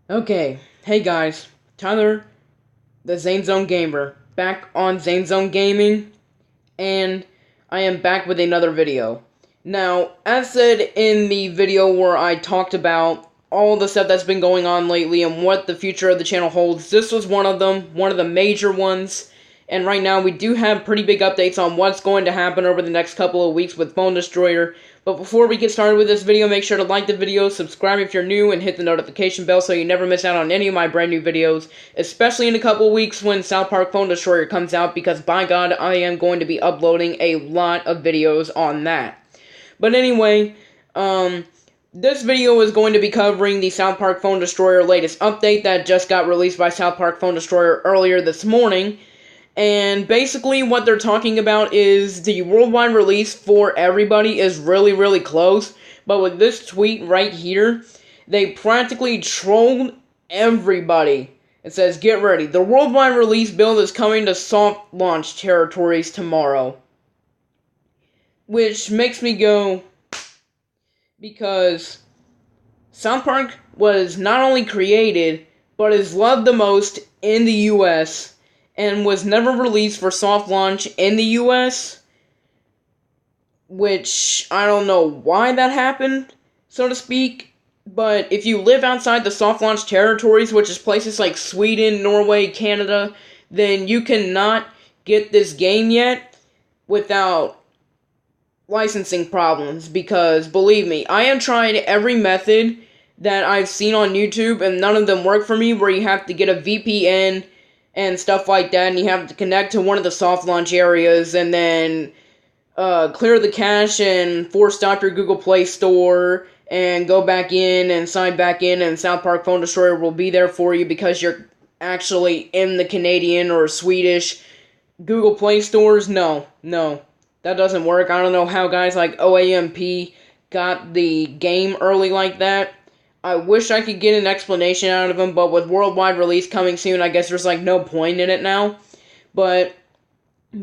Okay, hey guys, Tyler, the Zane Zone Gamer, back on Zane Zone Gaming, and I am back with another video. Now, as said in the video where I talked about all the stuff that's been going on lately and what the future of the channel holds, this was one of them, one of the major ones, and right now we do have pretty big updates on what's going to happen over the next couple of weeks with Phone Destroyer. But before we get started with this video, make sure to like the video, subscribe if you're new, and hit the notification bell so you never miss out on any of my brand new videos, especially in a couple weeks when South Park Phone Destroyer comes out, because by God, I am going to be uploading a lot of videos on that. But anyway, this video is going to be covering the South Park Phone Destroyer latest update that just got released by South Park Phone Destroyer earlier this morning. And basically what they're talking about is the worldwide release for everybody is really close. But with this tweet right here, they practically trolled everybody. It says, get ready, the worldwide release build is coming to soft launch territories tomorrow. Which makes me go, because South Park was not only created, but is loved the most in the US, and was never released for soft launch in the US, which I don't know why that happened, so to speak, but if you live outside the soft launch territories, which is places like Sweden, Norway, Canada, then you cannot get this game yet without licensing problems, because believe me, I have tried every method that I've seen on YouTube, and none of them work for me, where you have to get a VPN and stuff like that, and you have to connect to one of the soft launch areas, and then clear the cache and force stop your Google Play Store, and go back in and sign back in, and South Park Phone Destroyer will be there for you because you're actually in the Canadian or Swedish Google Play Stores. No, that doesn't work. I don't know how guys like OAMP got the game early like that. I wish I could get an explanation out of them, but with worldwide release coming soon, I guess there's like no point in it now. But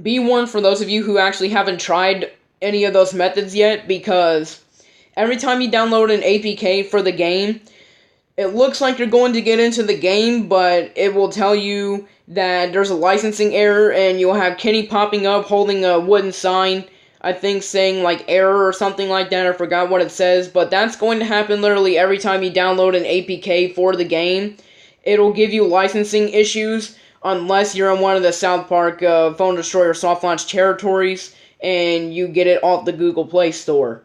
be warned for those of you who actually haven't tried any of those methods yet, because every time you download an APK for the game, it looks like you're going to get into the game, but it will tell you that there's a licensing error, and you'll have Kenny popping up holding a wooden sign, I think saying like error or something like that. I forgot what it says, but that's going to happen literally every time you download an APK for the game. It'll give you licensing issues unless you're in one of the South Park Phone Destroyer soft launch territories and you get it off the Google Play Store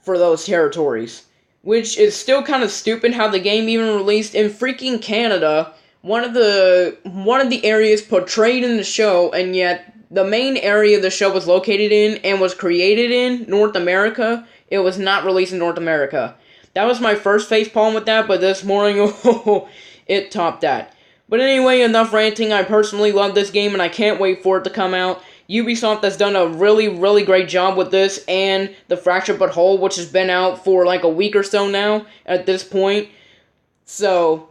for those territories. Which is still kind of stupid how the game even released in freaking Canada, one of the areas portrayed in the show, and yet the main area the show was located in and was created in, North America, it was not released in North America. That was my first facepalm with that, but this morning, oh, it topped that. But anyway, enough ranting. I personally love this game, and I can't wait for it to come out. Ubisoft has done a really great job with this, and the Fractured But Whole, which has been out for like a week or so now at this point. So,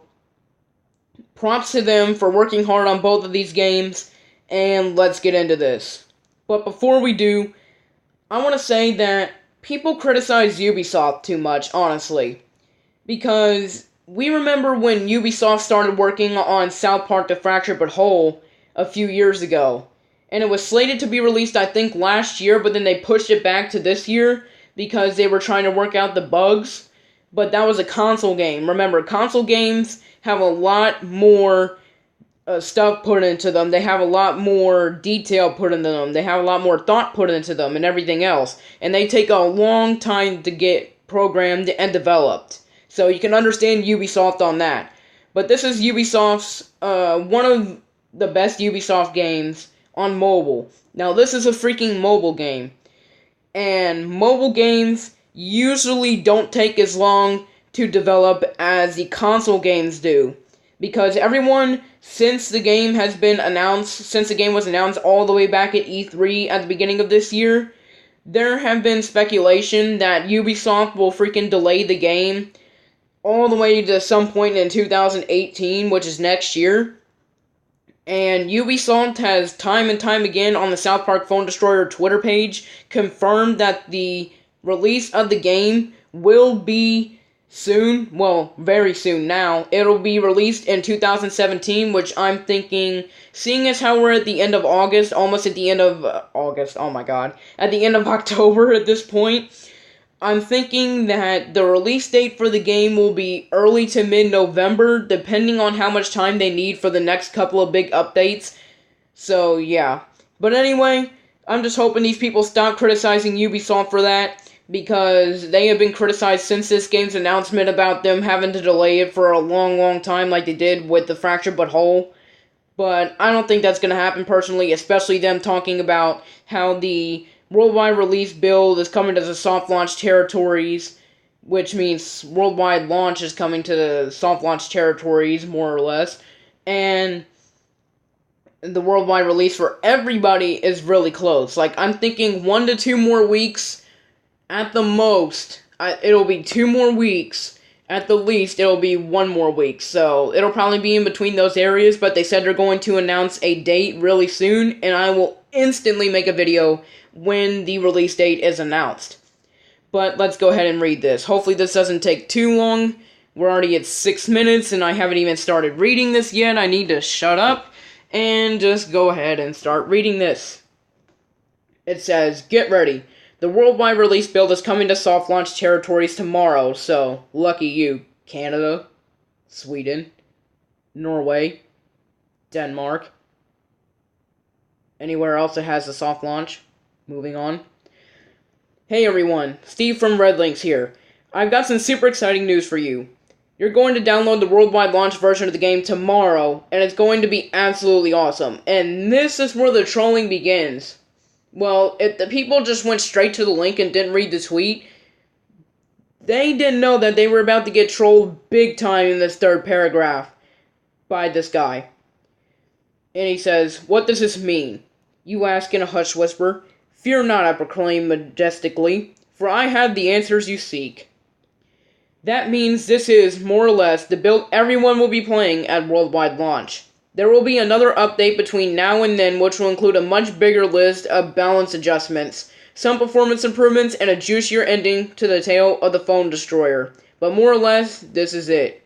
props to them for working hard on both of these games, and let's get into this. But before we do, I want to say that people criticize Ubisoft too much, honestly. Because we remember when Ubisoft started working on South Park The Fractured But Whole a few years ago. And it was slated to be released, I think, last year, but then they pushed it back to this year because they were trying to work out the bugs. But that was a console game. Remember, console games have a lot more stuff put into them. They have a lot more detail put into them. They have a lot more thought put into them and everything else. And they take a long time to get programmed and developed. So you can understand Ubisoft on that. But this is Ubisoft's, one of the best Ubisoft games on mobile. Now, this is a freaking mobile game. And mobile games usually don't take as long to develop as the console games do. Because everyone, since the game was announced all the way back at E3 at the beginning of this year, there have been speculation that Ubisoft will freaking delay the game all the way to some point in 2018, which is next year. And Ubisoft has time and time again on the South Park Phone Destroyer Twitter page confirmed that the release of the game will be soon, well, very soon now. It'll be released in 2017, which I'm thinking, seeing as how we're at the end of August, almost at the end of August, oh my god, at the end of October at this point, I'm thinking that the release date for the game will be early to mid-November, depending on how much time they need for the next couple of big updates. So, yeah. But anyway, I'm just hoping these people stop criticizing Ubisoft for that, because they have been criticized since this game's announcement about them having to delay it for a long, long time like they did with the Fractured But Whole. But I don't think that's going to happen personally, especially them talking about how the worldwide release build is coming to the soft launch territories, which means worldwide launch is coming to the soft launch territories, more or less, and the worldwide release for everybody is really close. Like, I'm thinking 1 to 2 more weeks at the most. It'll be 2 more weeks. At the least, it'll be 1 more week. So, it'll probably be in between those areas, but they said they're going to announce a date really soon, and I will instantly make a video when the release date is announced. But let's go ahead and read this. Hopefully this doesn't take too long. We're already at 6 minutes, and I haven't even started reading this yet. I need to shut up and just go ahead and start reading this. It says, get ready. The worldwide release build is coming to soft launch territories tomorrow, so lucky you, Canada, Sweden, Norway, Denmark, anywhere else that has a soft launch. Moving on. Hey everyone, Steve from Red Links here. I've got some super exciting news for you. You're going to download the worldwide launch version of the game tomorrow, and it's going to be absolutely awesome. And this is where the trolling begins. Well, if the people just went straight to the link and didn't read the tweet, they didn't know that they were about to get trolled big time in this third paragraph by this guy. And he says, what does this mean? You ask in a hushed whisper. Fear not, I proclaim majestically, for I have the answers you seek. That means this is, more or less, the build everyone will be playing at worldwide launch. There will be another update between now and then which will include a much bigger list of balance adjustments, some performance improvements, and a juicier ending to the tale of the Phone Destroyer. But more or less, this is it.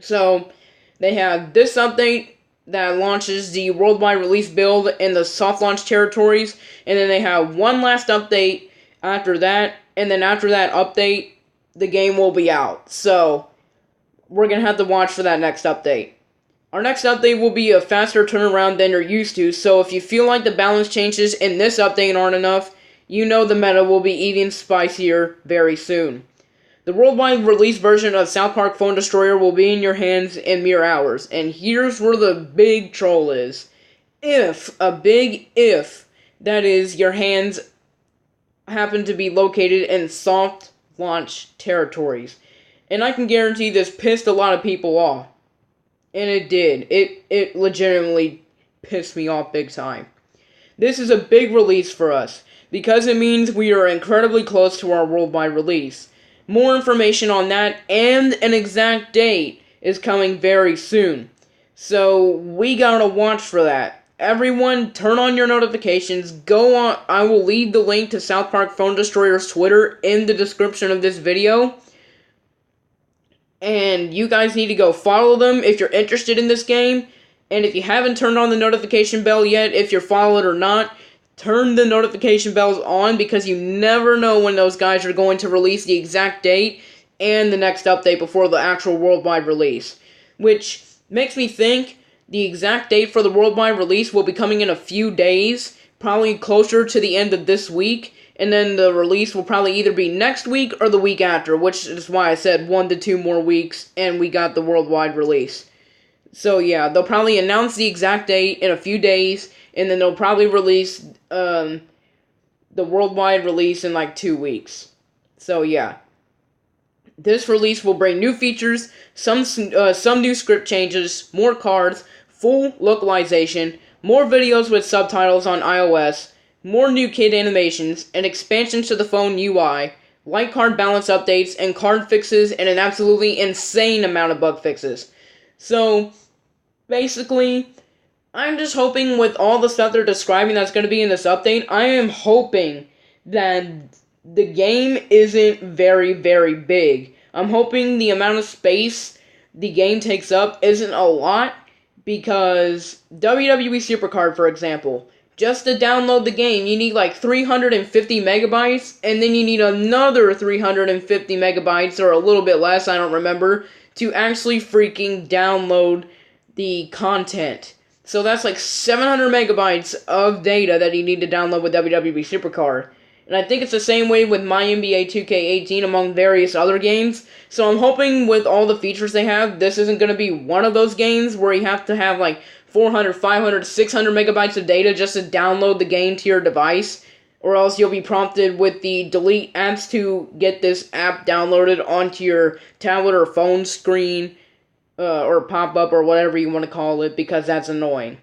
So, they have this update that launches the worldwide release build in the soft launch territories, and then they have one last update after that, and then after that update, the game will be out. So, we're going to have to watch for that next update. Our next update will be a faster turnaround than you're used to, so if you feel like the balance changes in this update aren't enough, you know the meta will be even spicier very soon. The worldwide release version of South Park Phone Destroyer will be in your hands in mere hours, and here's where the big troll is. If, a big if, that is, your hands happen to be located in soft launch territories. And I can guarantee this pissed a lot of people off. And it did. It legitimately pissed me off big time. This is a big release for us, because it means we are incredibly close to our worldwide release. More information on that and an exact date is coming very soon. So we gotta watch for that. Everyone, turn on your notifications. Go on. I will leave the link to South Park Phone Destroyer's Twitter in the description of this video. And you guys need to go follow them if you're interested in this game. And if you haven't turned on the notification bell yet, if you're followed or not, turn the notification bells on, because you never know when those guys are going to release the exact date and the next update before the actual worldwide release. Which makes me think the exact date for the worldwide release will be coming in a few days, probably closer to the end of this week. And then the release will probably either be next week or the week after, which is why I said 1 to 2 more weeks, and we got the worldwide release. So yeah, they'll probably announce the exact date in a few days, and then they'll probably release the worldwide release in like 2 weeks. So yeah. This release will bring new features, some new script changes, more cards, full localization, more videos with subtitles on iOS, more new kid animations, and expansions to the phone UI, light card balance updates, and card fixes, and an absolutely insane amount of bug fixes. So, basically, I'm just hoping with all the stuff they're describing that's going to be in this update, I am hoping that the game isn't very, very big. I'm hoping the amount of space the game takes up isn't a lot, because WWE Supercard, for example, just to download the game, you need like 350 megabytes, and then you need another 350 megabytes, or a little bit less, I don't remember, to actually freaking download the content. So that's like 700 megabytes of data that you need to download with WWE Supercard. And I think it's the same way with My NBA 2K18 among various other games. So I'm hoping with all the features they have, this isn't going to be one of those games where you have to have like 400, 500, 600 megabytes of data just to download the game to your device. Or else you'll be prompted with the delete apps to get this app downloaded onto your tablet or phone screen. Or pop-up or whatever you want to call it, because that's annoying.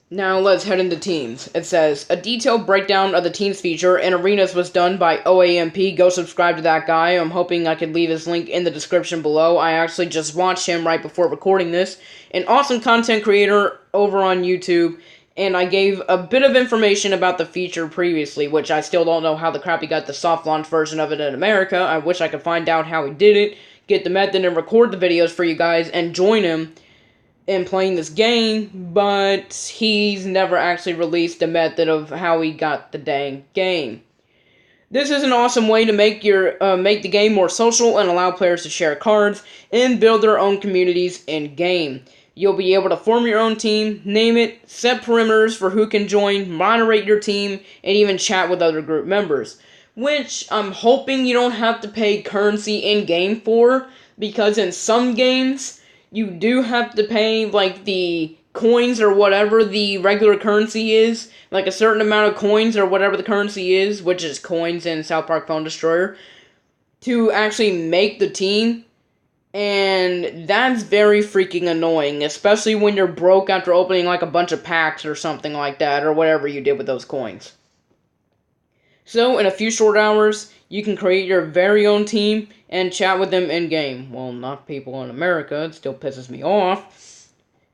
Now let's head into teams. It says, a detailed breakdown of the teams feature and arenas was done by OAMP. Go subscribe to that guy. I'm hoping I could leave his link in the description below. I actually just watched him right before recording this. An awesome content creator over on YouTube. And I gave a bit of information about the feature previously, which I still don't know how the crap he got the soft launch version of it in America. I wish I could find out how he did it, get the method and record the videos for you guys and join him in playing this game, but he's never actually released the method of how he got the dang game. This is an awesome way to make the game more social and allow players to share cards and build their own communities in-game. You'll be able to form your own team, name it, set perimeters for who can join, moderate your team, and even chat with other group members. Which I'm hoping you don't have to pay currency in-game for, because in some games, you do have to pay, like, the coins or whatever the regular currency is, like a certain amount of coins or whatever the currency is, which is coins in South Park Phone Destroyer, to actually make the team. And that's very freaking annoying, especially when you're broke after opening like a bunch of packs or something like that, or whatever you did with those coins. So, in a few short hours, you can create your very own team and chat with them in-game. Well, not people in America, it still pisses me off.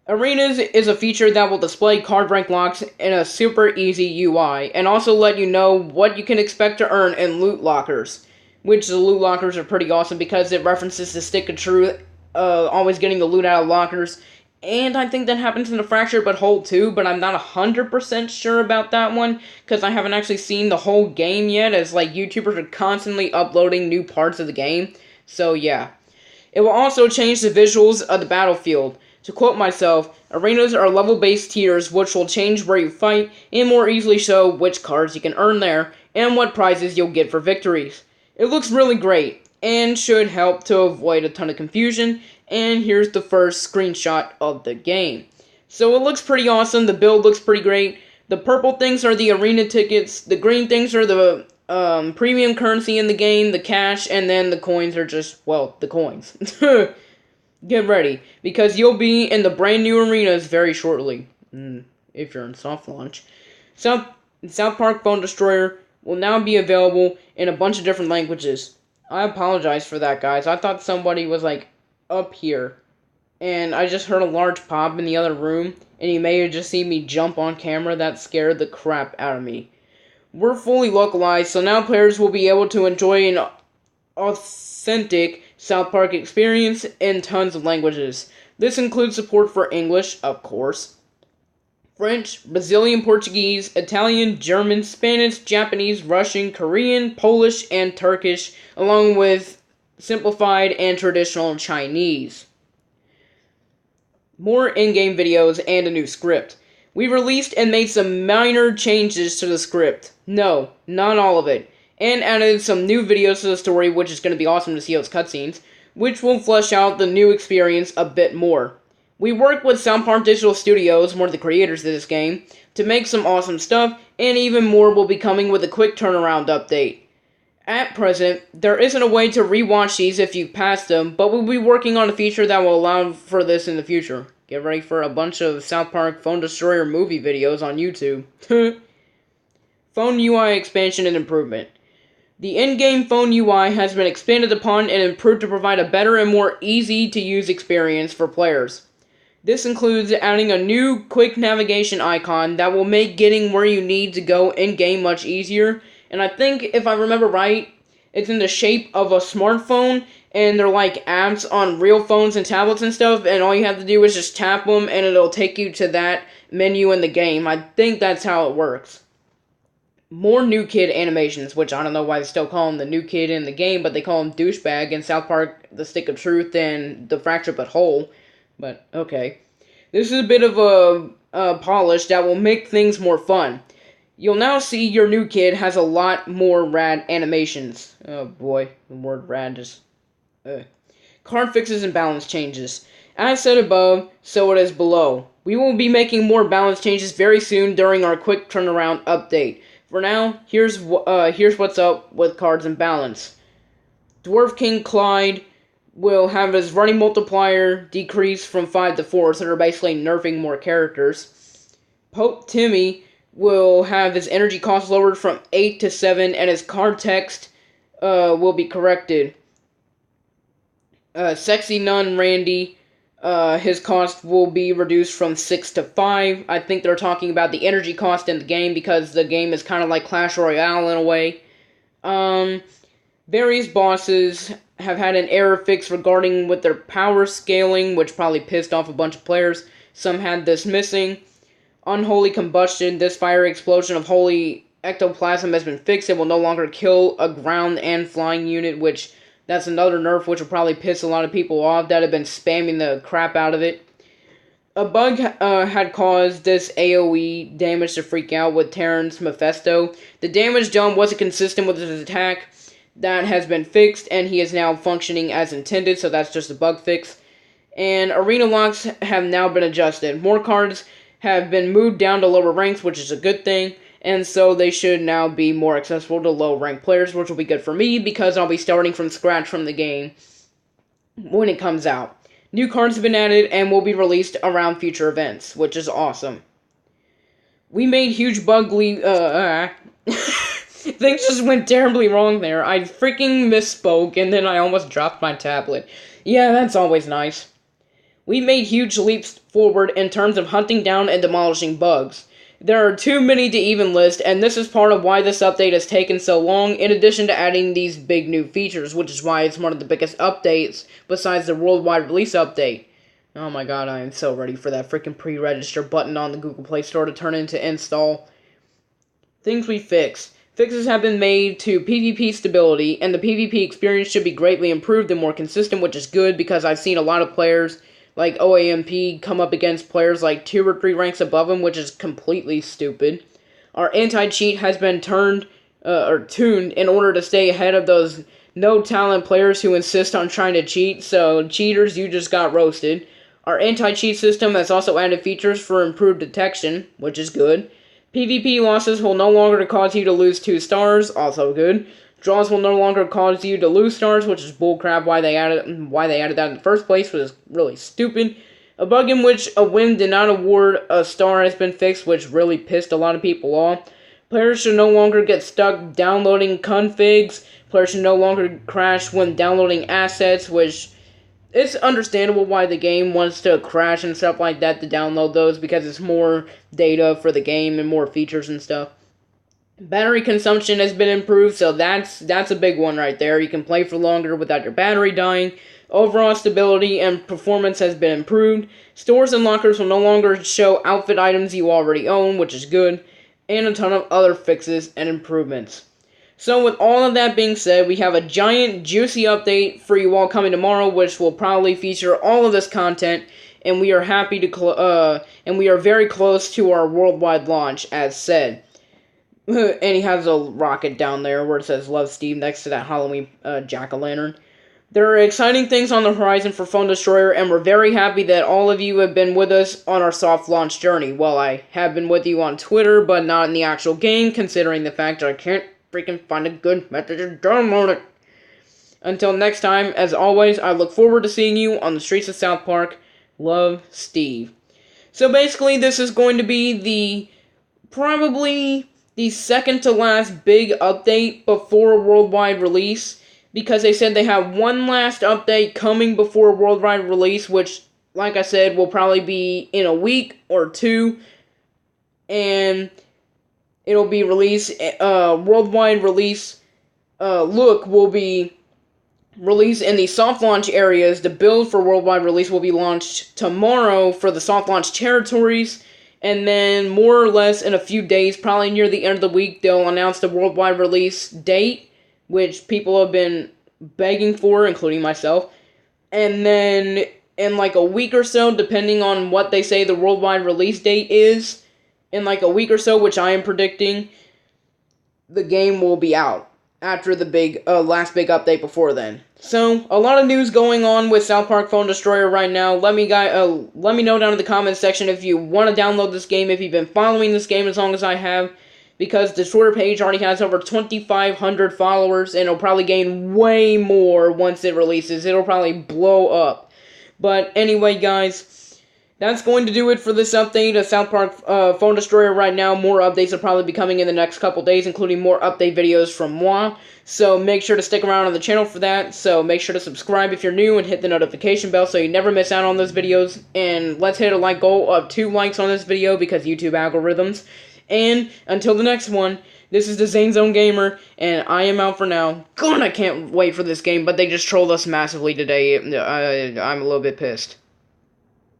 Arenas is a feature that will display card rank locks in a super easy UI, and also let you know what you can expect to earn in loot lockers. Which the loot lockers are pretty awesome because it references the Stick of Truth, always getting the loot out of lockers. And I think that happens in the Fractured But Whole too, but I'm not 100% sure about that one, because I haven't actually seen the whole game yet, as like YouTubers are constantly uploading new parts of the game. So yeah. It will also change the visuals of the battlefield. To quote myself, arenas are level-based tiers which will change where you fight, and more easily show which cards you can earn there, and what prizes you'll get for victories. It looks really great, and should help to avoid a ton of confusion, and here's the first screenshot of the game. So it looks pretty awesome, the build looks pretty great. The purple things are the arena tickets, the green things are the premium currency in the game, the cash, and then the coins are just, well, the coins. Get ready, because you'll be in the brand new arenas very shortly, if you're in soft launch. South Park Phone Destroyer will now be available in a bunch of different languages. I apologize for that, guys. I thought somebody was, like, up here. And I just heard a large pop in the other room, and you may have just seen me jump on camera. That scared the crap out of me. We're fully localized, so now players will be able to enjoy an authentic South Park experience in tons of languages. This includes support for English, of course, French, Brazilian Portuguese, Italian, German, Spanish, Japanese, Russian, Korean, Polish, and Turkish, along with simplified and traditional Chinese. More in-game videos and a new script. We released and made some minor changes to the script. No, not all of it. And added some new videos to the story, which is going to be awesome to see those cutscenes, which will flesh out the new experience a bit more. We worked with South Park Digital Studios, one of the creators of this game, to make some awesome stuff, and even more will be coming with a quick turnaround update. At present, there isn't a way to rewatch these if you've passed them, but we'll be working on a feature that will allow for this in the future. Get ready for a bunch of South Park Phone Destroyer movie videos on YouTube. Phone UI expansion and improvement. The in-game phone UI has been expanded upon and improved to provide a better and more easy-to-use experience for players. This includes adding a new quick navigation icon that will make getting where you need to go in-game much easier, and I think, if I remember right, It's in the shape of a smartphone, and they're like apps on real phones and tablets and stuff, and all you have to do is just tap them, and it'll take you to that menu in the game. I think that's how it works. More New Kid animations, which I don't know why they still call him the New Kid in the game, but they call him Douchebag in South Park, The Stick of Truth, and The Fractured But Whole. But, okay. This is a bit of a polish that will make things more fun. You'll now see your new kid has a lot more rad animations. Oh boy, the word rad is... Card fixes and balance changes. As said above, so it is below. We will be making more balance changes very soon during our quick turnaround update. For now, here's what's up with cards and balance. Dwarf King Clyde will have his running multiplier decrease from 5 to 4, so they're basically nerfing more characters. Pope Timmy will have his energy cost lowered from 8 to 7, and his card text will be corrected. Sexy Nun Randy, his cost will be reduced from 6 to 5. I think they're talking about the energy cost in the game, because the game is kind of like Clash Royale in a way. Various bosses have had an error fix regarding with their power scaling, which probably pissed off a bunch of players. Some had this missing. Unholy Combustion, this fiery explosion of holy ectoplasm has been fixed. It will no longer kill a ground and flying unit, which that's another nerf which will probably piss a lot of people off that have been spamming the crap out of it. A bug had caused this AoE damage to freak out with Terran's Mephisto. The damage done wasn't consistent with his attack. That has been fixed, and he is now functioning as intended, so that's just a bug fix. And arena locks have now been adjusted. More cards have been moved down to lower ranks, which is a good thing, and so they should now be more accessible to low-ranked players, which will be good for me, because I'll be starting from scratch from the game when it comes out. New cards have been added and will be released around future events, which is awesome. We made huge bug Things just went terribly wrong there. I freaking misspoke, and then I almost dropped my tablet. Yeah, that's always nice. We made huge leaps forward in terms of hunting down and demolishing bugs. There are too many to even list, and this is part of why this update has taken so long, in addition to adding these big new features, which is why it's one of the biggest updates, besides the worldwide release update. Oh my god, I am so ready for that freaking pre-register button on the Google Play Store to turn into install. Things we fixed. Fixes have been made to PvP stability, and the PvP experience should be greatly improved and more consistent, which is good, because I've seen a lot of players like OAMP come up against players like 2 or 3 ranks above him, which is completely stupid. Our anti-cheat has been tuned in order to stay ahead of those no-talent players who insist on trying to cheat, so cheaters, you just got roasted. Our anti-cheat system has also added features for improved detection, which is good. PvP losses will no longer cause you to lose 2 stars, also good. Draws will no longer cause you to lose stars, which is bullcrap. Why they added that in the first place was really stupid. A bug in which a win did not award a star has been fixed, which really pissed a lot of people off. Players should no longer get stuck downloading configs. Players should no longer crash when downloading assets, which it's understandable why the game wants to crash and stuff like that to download those, because it's more data for the game and more features and stuff. Battery consumption has been improved, so that's a big one right there. You can play for longer without your battery dying. Overall stability and performance has been improved. Stores and lockers will no longer show outfit items you already own, which is good. And a ton of other fixes and improvements. So with all of that being said, we have a giant, juicy update for you all coming tomorrow, which will probably feature all of this content, and we are happy to and we are very close to our worldwide launch, as said. And he has a rocket down there where it says Love Steve next to that Halloween jack-o'-lantern. There are exciting things on the horizon for Phone Destroyer, and we're very happy that all of you have been with us on our soft launch journey. Well, I have been with you on Twitter, but not in the actual game, considering the fact that I can't freaking find a good method to download it. Until next time, as always, I look forward to seeing you on the streets of South Park. Love, Steve. So basically, this is going to be probably the second to last big update before a worldwide release, because they said they have one last update coming before a worldwide release, which, like I said, will probably be in a week or 2, and it'll be worldwide release look will be released in the soft launch areas. The build for worldwide release will be launched tomorrow for the soft launch territories, and then more or less in a few days, probably near the end of the week, they'll announce the worldwide release date, which people have been begging for, including myself. And then in like a week or so, depending on what they say the worldwide release date is, in like a week or so, which I am predicting, the game will be out after the last big update before then. So, a lot of news going on with South Park Phone Destroyer right now. Let me know down in the comments section if you want to download this game, if you've been following this game as long as I have, because the Twitter page already has over 2,500 followers, and it'll probably gain way more once it releases. It'll probably blow up. But anyway, guys, that's going to do it for this update of South Park Phone Destroyer right now. More updates will probably be coming in the next couple days, including more update videos from moi. So make sure to stick around on the channel for that. So make sure to subscribe if you're new and hit the notification bell so you never miss out on those videos. And let's hit a like goal of 2 likes on this video because YouTube algorithms. And until the next one, this is the Zane Zone Gamer, and I am out for now. God, I can't wait for this game, but they just trolled us massively today. I'm a little bit pissed.